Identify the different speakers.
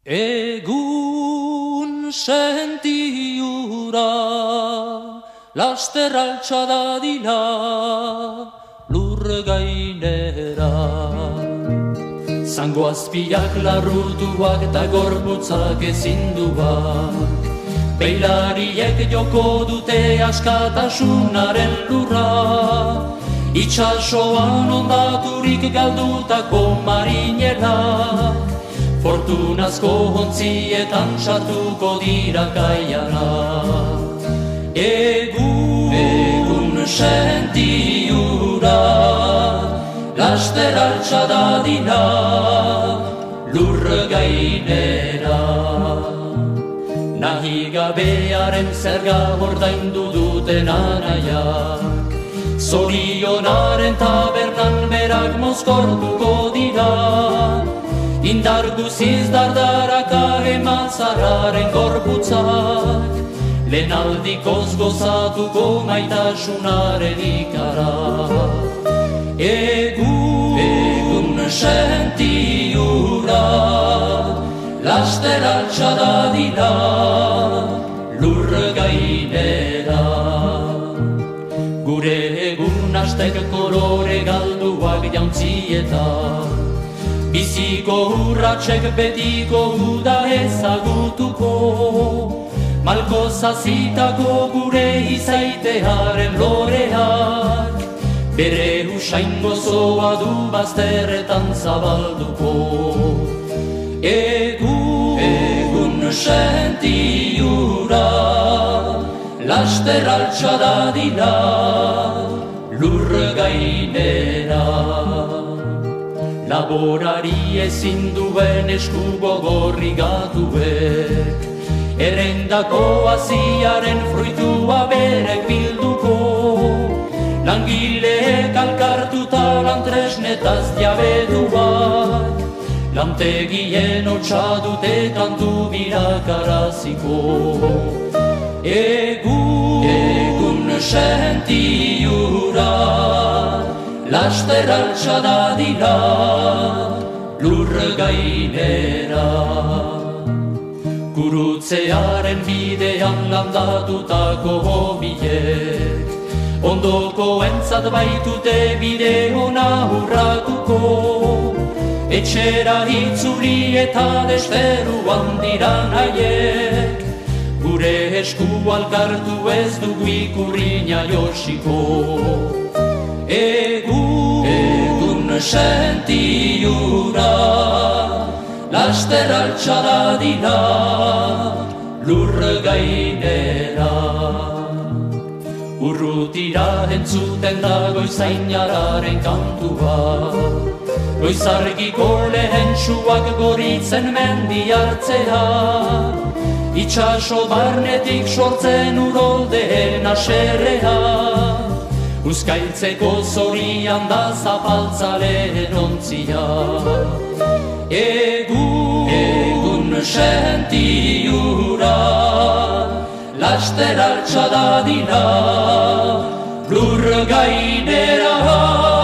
Speaker 1: Egun sentiura, laster altxa dadila, lur gainera. Zango azpiak larrutuak eta gorputzak ezinduak, beilariek joko dute askatasunaren lurra, itxasoan ondaturik galdutako marinelak, fortunazko hontzietan sartuko dira kaiara. Egun sentiura, laster altxa dadila, lur gainera. Nahi gabearen zerga ordaindu duten anaiak, zorionaren tabernan berak mozkortuko dira, indar guziz dardaraka ematzararen gorputzak, lehen aldikoz gozatuko maitasunaren ikara. Egun sentiura, laster altxa dadila, lur gainera. Gure egun astek kolore galduak jauntzietan, biziko urratxek betiko uda ezagutuko, malko zazitako gure izaitearen loreak, bere usain gozoa du bazterretan zabalduko. Egun sentiura, laster altxa dadila, lur gainera. Laborari ezin duen esku gogorri gatuek, erendako aziaren fruitua berek bilduko, langileek alkartuta lantresnetaz jabetuak, lantegien hotxa dute kantu birakaraziko. Egun sentiura, laster altxa dadila, lur gainera. Gurutzearen bidean landatutako hobiek, ondoko entzat baitute bide hona urratuko, etxera itzuli eta desferuan dira nahiek, gure esku alkartu ez dugu ikurriña josiko. Egun sentiura, laster altxa dadila, lur gainera. Urrutira entzuten da goizainararen kantua, goizargiko lehen suak goritzen mendi hartzea, itxaso barnetik sortzen uroldeen aserrea, uzkailtzeko zorian da zapaltzaren ontzia. Egun sentiura, laster altxa dadila, lur gainera.